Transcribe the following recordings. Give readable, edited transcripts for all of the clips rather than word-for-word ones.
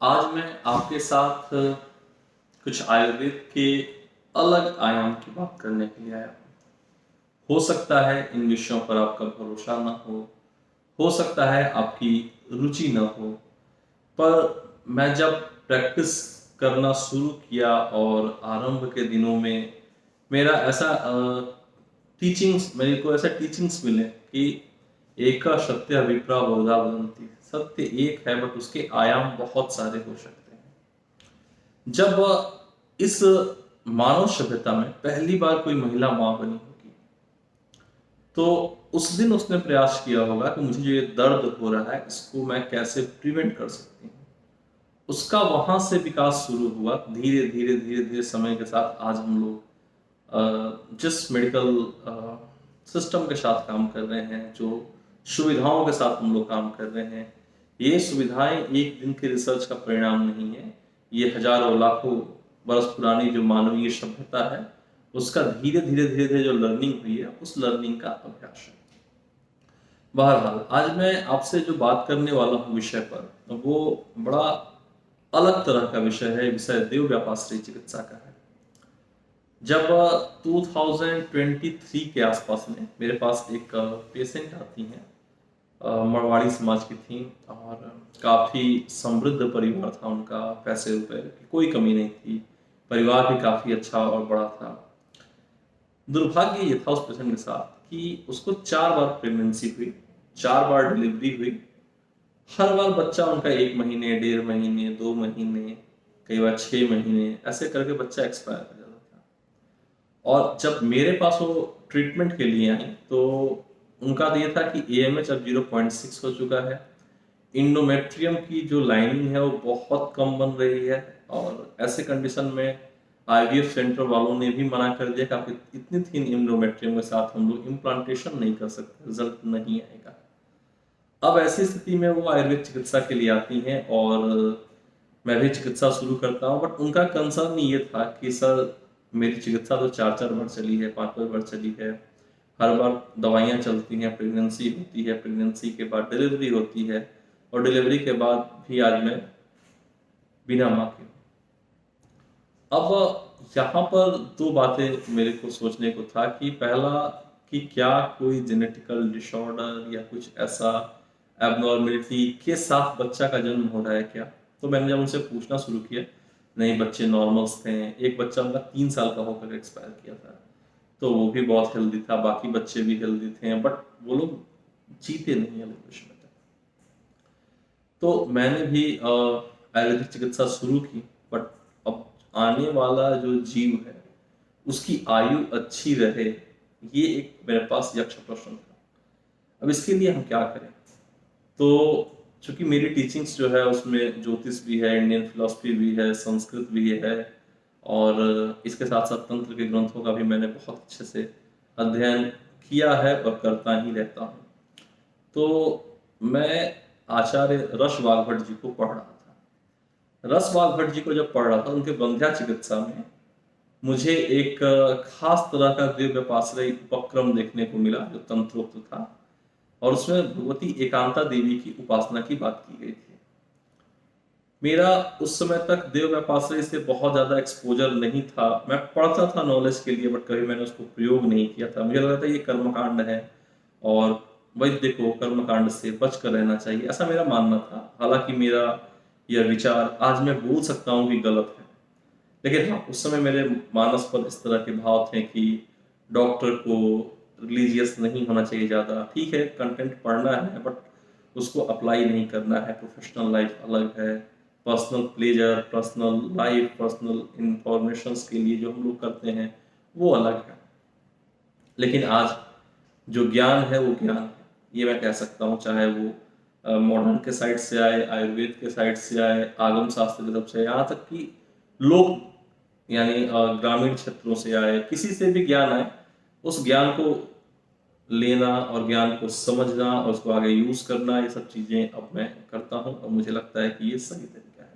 आज मैं आपके साथ कुछ आयुर्वेद के अलग आयाम की बात करने के लिए आया हूँ। हो सकता है इन विषयों पर आपका भरोसा ना हो सकता है आपकी रुचि ना हो, पर मैं जब प्रैक्टिस करना शुरू किया और आरंभ के दिनों में मेरा ऐसा टीचिंग्स मेरे को ऐसे टीचिंग्स मिले कि एका सत्य विप्रा बहुधा वदन्ति। सत्य एक है बट उसके आयाम बहुत सारे हो सकते हैं। जब इस मानव सभ्यता में पहली बार कोई महिला मां बनी होगी, तो उस दिन उसने प्रयास किया होगा कि मुझे जो ये दर्द हो रहा है इसको मैं कैसे प्रिवेंट कर सकती हूँ। उसका वहां से विकास शुरू हुआ। धीरे धीरे धीरे धीरे समय के साथ आज हम लोग जिस मेडिकल सिस्टम के साथ काम कर रहे हैं, जो सुविधाओं के साथ हम लोग काम कर रहे हैं, ये सुविधाएं एक दिन के रिसर्च का परिणाम नहीं है। ये हजारों लाखों वर्ष पुरानी जो मानवीय सभ्यता है, उसका धीरे धीरे धीरे धीरे जो लर्निंग हुई है, उस लर्निंग का अभ्यास है। बहरहाल आज मैं आपसे जो बात करने वाला हूँ विषय पर, वो बड़ा अलग तरह का विषय है। विषय देव व्यापाश्रय चिकित्सा का है। जब 2023 के आसपास में मेरे पास एक पेशेंट आती हैं, मरवाड़ी समाज की थी और काफ़ी समृद्ध परिवार था उनका, पैसे रुपए की कोई कमी नहीं थी, परिवार भी काफ़ी अच्छा और बड़ा था। दुर्भाग्य ये था उस पेशेंट के साथ कि उसको 4 बार प्रेगनेंसी हुई, 4 बार डिलीवरी हुई। हर बार बच्चा उनका 1 महीने, 1.5 महीने, 2 महीने, कई बार 6 महीने ऐसे करके बच्चा एक्सपायर हो जाता था। और जब मेरे पास वो ट्रीटमेंट के लिए आई, तो उनका ये था कि AMH अब 0.6 हो चुका है। इंडोमेट्रियम की जो लाइनिंग है वो बहुत कम बन रही है, और ऐसे कंडीशन में IVF सेंटर वालों ने भी मना कर दिया कि आप इतनी थिन इंडोमेट्रियम के साथ हम लोग इम्प्लांटेशन नहीं कर सकते, रिजल्ट नहीं आएगा। अब ऐसी स्थिति में वो आयुर्वेद चिकित्सा के लिए आती हैं और मैं भी चिकित्सा शुरू करता हूँ। बट उनका कंसर्न ये था कि सर, मेरी चिकित्सा तो 4 बार चली है, 5 बार चली है, हर बार दवाइयाँ चलती हैं, प्रेगनेंसी होती है, प्रेगनेंसी के बाद डिलीवरी होती है, और डिलीवरी के बाद भी आज मैं बिना माँ के हूँ। अब यहाँ पर 2 बातें मेरे को सोचने को था कि पहला, कि क्या कोई जेनेटिकल डिसऑर्डर या कुछ ऐसा एबनॉर्मेलिटी के साथ बच्चा का जन्म हो रहा है क्या। तो मैंने जब उनसे पूछना शुरू किया, नहीं, बच्चे नॉर्मल्स थे। एक बच्चा उनका 3 साल का होकर एक्सपायर किया था, तो वो भी बहुत हेल्दी था, बाकी बच्चे भी हेल्दी थे, बट वो लोग जीते नहीं है विश्व में। तो मैंने भी आयुर्वेदिक चिकित्सा शुरू की, बट अब आने वाला जो जीव है उसकी आयु अच्छी रहे, ये एक मेरे पास यक्ष प्रश्न था। अब इसके लिए हम क्या करें। तो चूंकि मेरी टीचिंग्स जो है उसमें ज्योतिष भी है, इंडियन फिलोसफी भी है, संस्कृत भी है, और इसके साथ साथ तंत्र के ग्रंथों का भी मैंने बहुत अच्छे से अध्ययन किया है और करता ही रहता हूँ। तो मैं आचार्य रस वाघभट जी को पढ़ रहा था। रस वाघभट जी को जब पढ़ रहा था, उनके बंध्या चिकित्सा में मुझे एक खास तरह का दिव्य व्यापाश्रय उपक्रम देखने को मिला जो तंत्रोक्त था, और उसमें भगवती एकांता देवी की उपासना की बात की गई थी। मेरा उस समय तक देव व्यापाश्रय से बहुत ज्यादा एक्सपोजर नहीं था। मैं पढ़ता था नॉलेज के लिए, बट कभी मैंने उसको प्रयोग नहीं किया था। मुझे लगा था ये कर्मकांड है, और वैद्य को कर्मकांड से बच कर रहना चाहिए, ऐसा मेरा मानना था। हालांकि मेरा यह विचार आज मैं बोल सकता हूँ कि गलत है, लेकिन हाँ, उस समय मेरे मानस पर इस तरह के भाव थे कि डॉक्टर को रिलीजियस नहीं होना चाहिए ज़्यादा। ठीक है, कंटेंट पढ़ना है, बट उसको अप्लाई नहीं करना है। प्रोफेशनल लाइफ अलग है, personal pleasure, personal life, personal informations के लिए जो हम लोग करते हैं वो अलग है। लेकिन आज जो ज्ञान है वो ज्ञान है, ये मैं कह सकता हूँ, चाहे वो मॉडर्न के साइड से आए, आयुर्वेद के साइड से आए, आगम शास्त्र की तरफ से, यहाँ तक कि लोग यानी ग्रामीण क्षेत्रों से आए, किसी से भी ज्ञान आए, उस ज्ञान को लेना और ज्ञान को समझना और उसको आगे यूज करना, ये सब चीजें अब मैं करता हूँ, और मुझे लगता है कि ये सही तरीका है।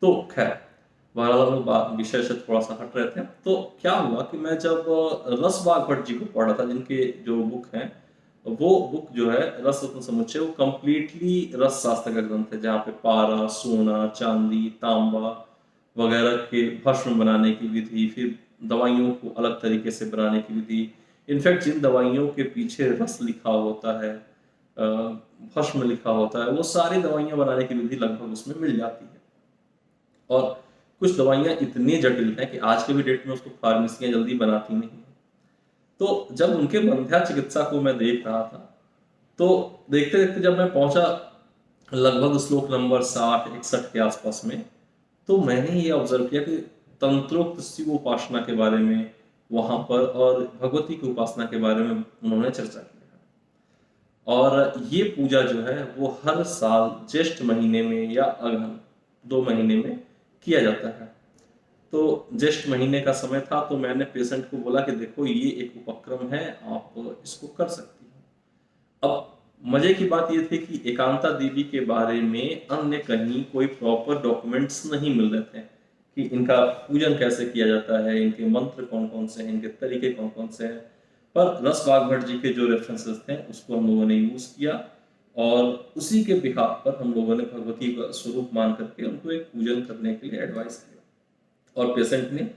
तो खैर, बहरहाल हम लोग विषय से थोड़ा सा हट रहे थे। तो क्या हुआ कि मैं जब रस वाघभट जी को पढ़ रहा था, जिनके जो बुक हैं वो बुक जो है रस रत्न समुच्चय, वो कंप्लीटली रस शास्त्र का ग्रंथ है, जहाँ पे पारा, सोना, चांदी, तांबा वगैरह के भस्म बनाने की विधि, फिर दवाइयों को अलग तरीके से बनाने की विधि, इनफैक्ट जिन दवाइयों के पीछे रस लिखा होता है, भस्म लिखा होता है, वो सारी दवाइयां बनाने की विधि लगभग उसमें मिल जाती है। और कुछ दवाइयां इतनी जटिल हैं कि आज के भी डेट में उसको फार्मेसियां जल्दी बनाती नहीं हैं। तो जब उनके बंध्या चिकित्सा को मैं देख रहा था, तो देखते देखते जब मैं पहुंचा लगभग श्लोक नंबर 60-61 के आसपास में, तो मैंने ये ऑब्जर्व किया कि तंत्रोक्त शिव उपासना के बारे में वहां पर और भगवती की उपासना के बारे में उन्होंने चर्चा की है। और ये पूजा जो है वो हर साल ज्येष्ठ महीने में या अगहन 2 महीने में किया जाता है। तो ज्येष्ठ महीने का समय था, तो मैंने पेशेंट को बोला कि देखो ये एक उपक्रम है, आप इसको कर सकती हो। अब मजे की बात ये थी कि एकांता देवी के बारे में अन्य कहीं कोई प्रॉपर डॉक्यूमेंट्स नहीं मिल रहे थे कि इनका पूजन कैसे किया जाता है, इनके मंत्र कौन कौन से हैं, इनके तरीके कौन कौन से हैं। पर रस वाग्भट जी के जो रेफरेंसेस थे उसको हम लोगों ने यूज किया, और उसी के बिहाफ पर हम लोगों ने भगवती का स्वरूप मान करके उनको एक पूजन करने के लिए एडवाइस किया। और पेशेंट ने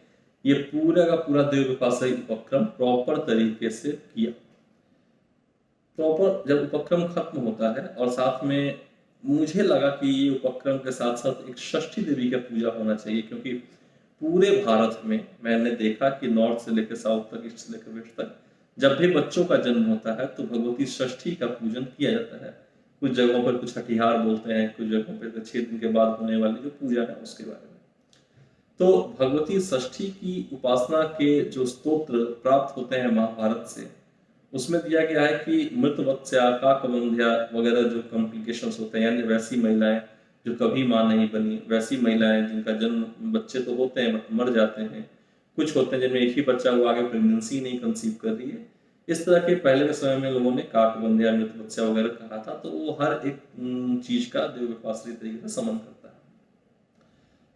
ये पूरा का पूरा देव विपाशाई उपक्रम प्रॉपर तरीके से किया। प्रॉपर जब उपक्रम खत्म होता है, और साथ में मुझे लगा कि ये उपक्रम के साथ साथ एक षष्ठी देवी का पूजा होना चाहिए, क्योंकि पूरे भारत में मैंने देखा कि नॉर्थ से लेकर साउथ तक, ईस्ट से लेकर वेस्ट तक, जब भी बच्चों का जन्म होता है तो भगवती षष्ठी का पूजन किया जाता है। कुछ जगहों पर कुछ हठिहार बोलते हैं, कुछ जगहों पर 6 दिन के बाद होने वाली जो पूजा है उसके बारे में। तो भगवती षष्ठी की उपासना के जो स्तोत्र प्राप्त होते हैं महाभारत से, उसमें दिया गया है कि मृत वत्स्या, काकबंध्या वगैरह जो कॉम्प्लिकेशंस होते हैं, यानी वैसी महिलाएं जो कभी मां नहीं बनी, वैसी महिलाएं जिनका जन्म, बच्चे तो होते हैं बट मर जाते हैं, कुछ होते हैं जिनमें एक ही बच्चा, वो आगे प्रेगनेंसी नहीं कंसीव कर रही है, इस तरह के पहले के समय में लोगों ने काकबंध्या, मृत वत्स्या वगैरह कहा था। तो वो हर एक चीज का देव विपासरी तरीके से समन करता है।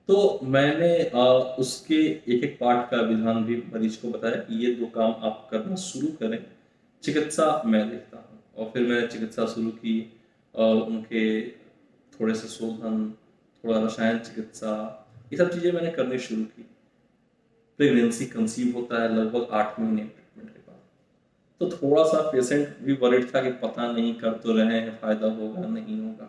तो मैंने उसके एक एक पार्ट का विधान भी मरीज को बताया कि ये 2 काम आप करना शुरू करें, चिकित्सा मैं देखता हूँ। और फिर मैंने चिकित्सा शुरू की, उनके थोड़े से शोधन, थोड़ा रसायन चिकित्सा, ये सब चीज़ें मैंने करनी शुरू की। प्रेगनेंसी कंसीव होता है लगभग 8 महीने ट्रीटमेंट के बाद। तो थोड़ा सा पेशेंट भी वरिड था कि पता नहीं, कर तो रहे हैं, फायदा होगा नहीं होगा।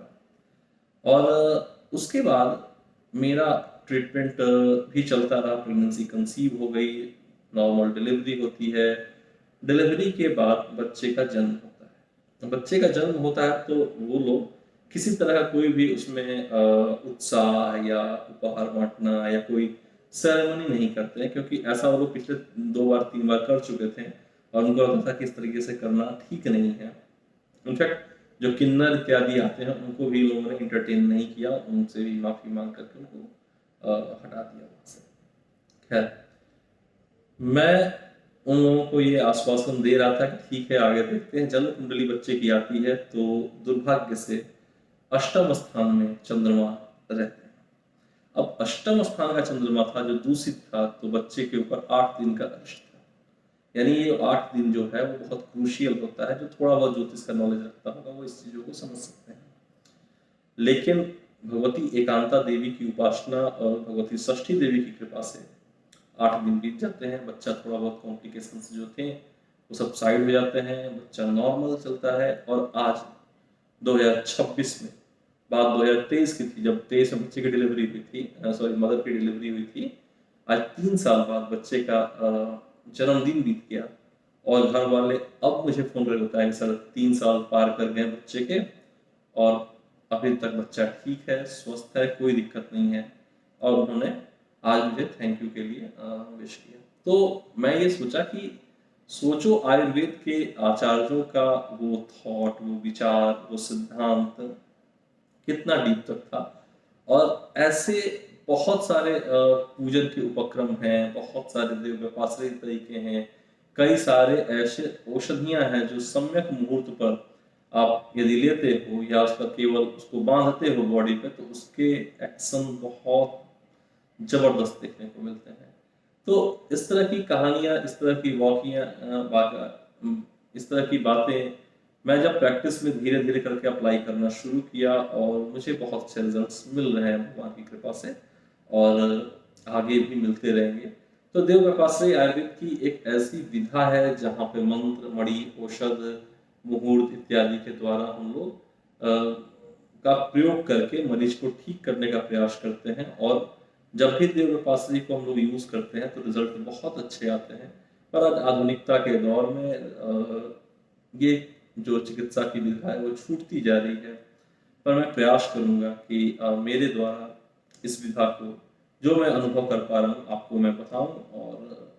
और उसके बाद मेरा ट्रीटमेंट भी चलता रहा, प्रेगनेंसी कंसीव हो गई, नॉर्मल डिलीवरी होती है। डिलीवरी के बाद बच्चे का जन्म होता है। तो बच्चे का जन्म होता है तो वो लोग किसी तरह का कोई भी उसमें उत्साह या उपहार बांटना या कोई सेरेमनी नहीं करते हैं, क्योंकि ऐसा वो लोग पिछले 2 बार 3 बार कर चुके थे और उनको लगता था कि इस तरीके से करना ठीक नहीं है। इनफैक्ट जो किन्नर इत्यादि आते हैं उनको भी लोगों ने इंटरटेन नहीं किया, उनसे भी माफी मांग करके उनको हटा दिया वहां से। खैर, मैं उन लोगों को ये आश्वासन दे रहा था कि ठीक है, आगे देखते हैं। जन्म कुंडली बच्चे की आती है तो दुर्भाग्य से अष्टम स्थान में चंद्रमा रहते हैं। अब अष्टम स्थान का चंद्रमा था जो दूषित था, तो बच्चे के ऊपर 8 दिन का अरिष्ट था। यानी ये 8 दिन जो है वो बहुत क्रूशियल होता है। जो थोड़ा बहुत ज्योतिष का नॉलेज रखता होगा वो इस चीजों को समझ सकते हैं। लेकिन भगवती एकांता देवी की उपासना और भगवती षष्ठी देवी की कृपा से 8 दिन बीत जाते हैं। बच्चा थोड़ा बहुत कॉम्प्लिकेशंस जो थे वो सब साइड हो जाते हैं, बच्चा नॉर्मल चलता है। और आज 2026 में, बात 2023 की थी, जब 23 में बच्चे की डिलीवरी हुई थी, सॉरी मदर की डिलीवरी हुई थी। आज 3 साल बाद बच्चे का जन्मदिन बीत गया, और घर वाले अब मुझे फोन करके बताएंगे सर 3 साल पार कर गए बच्चे के, और अभी तक बच्चा ठीक है, स्वस्थ है, कोई दिक्कत नहीं है। और उन्होंने आज मुझे थैंक यू के लिए विश किया। तो मैं ये सोचा कि सोचो आयुर्वेद के आचार्यों का वो थॉट, वो विचार, वो सिद्धांत कितना डीप तक था। और ऐसे बहुत सारे पूजन के उपक्रम हैं, बहुत सारे देव व्यापाश्रय तरीके हैं, कई सारे ऐसे औषधियां हैं जो सम्यक मुहूर्त पर आप यदि लेते हो या उसका केवल उसको बांधते हो बॉडी पे, तो उसके एक्शन बहुत जबरदस्त देखने को मिलते हैं। तो इस तरह की कहानियां, इस तरह की वाकियां, इस तरह की बातें मैं जब प्रैक्टिस में धीरे धीरे करके अप्लाई करना शुरू किया और मुझे बहुत अच्छे रिजल्ट्स मिल रहे हैं भगवान की कृपा से, और आगे भी मिलते रहेंगे। तो देव व्यपाश्रयी आयुर्वेद की एक ऐसी विधा है जहाँ पे मंत्र, मणि, औषध, मुहूर्त इत्यादि के द्वारा हम लोग का प्रयोग करके मरीज को ठीक करने का प्रयास करते हैं। और जब भी देव व्यपाश्रयी को हम लोग यूज करते हैं तो रिजल्ट बहुत अच्छे आते हैं। पर आज आधुनिकता के दौर में ये जो चिकित्सा की विधा है वो छूटती जा रही है। पर मैं प्रयास करूंगा कि मेरे द्वारा इस विधा को, जो मैं अनुभव कर पा रहा हूँ, आपको मैं बताऊं, और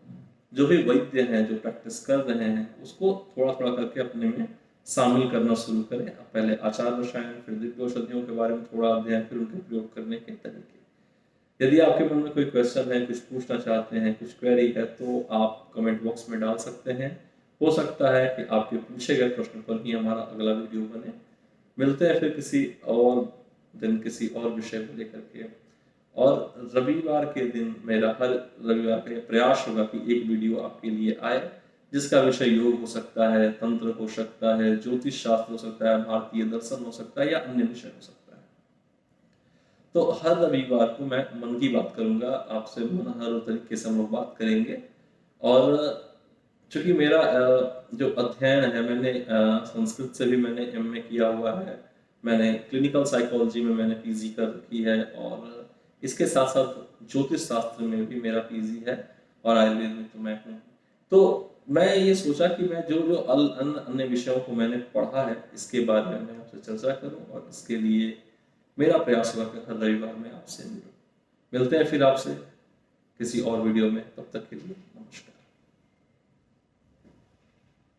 जो भी वैद्य हैं जो प्रैक्टिस कर रहे हैं उसको थोड़ा थोड़ा करके अपने में शामिल करना शुरू करें। अब पहले आचार रसायन, फिर दिव्य औषधियों के बारे में थोड़ा अध्ययन, फिर उनके प्रयोग करने के तरीके। यदि आपके मन में कोई क्वेश्चन है, कुछ पूछना चाहते हैं, कुछ क्वेरी है, तो आप कमेंट बॉक्स में डाल सकते हैं। हो सकता है कि आपके पूछे गए प्रश्न पर ही हमारा अगला वीडियो बने। मिलते हैं फिर किसी और दिन किसी और विषय को लेकर के। और रविवार के दिन मेरा हर रविवार का यह प्रयास होगा कि एक वीडियो आपके लिए आए, जिसका विषय योग हो सकता है, तंत्र हो सकता है, ज्योतिष शास्त्र हो सकता है, भारतीय दर्शन हो सकता है, या अन्य विषय हो सकता है। तो हर रविवार को मैं मन की बात करूंगा आपसे, हर तरीके से हम लोग बात करेंगे। और चूंकि मेरा जो अध्ययन है, मैंने संस्कृत से भी मैंने एमए किया हुआ है, मैंने क्लिनिकल साइकोलॉजी में मैंने पीजी कर रखी है, और इसके साथ साथ ज्योतिष शास्त्र में भी मेरा पीजी है, और आयुर्वेद में तो मैं हूँ। तो मैं ये सोचा कि मैं जो जो अन्य विषयों को मैंने पढ़ा है इसके बारे में मैं आपसे चर्चा करूं, और इसके लिए मेरा प्रयास होगा कि हर रविवार में आपसे मिलूं। मिलते हैं फिर आपसे किसी और वीडियो में, तब तक के लिए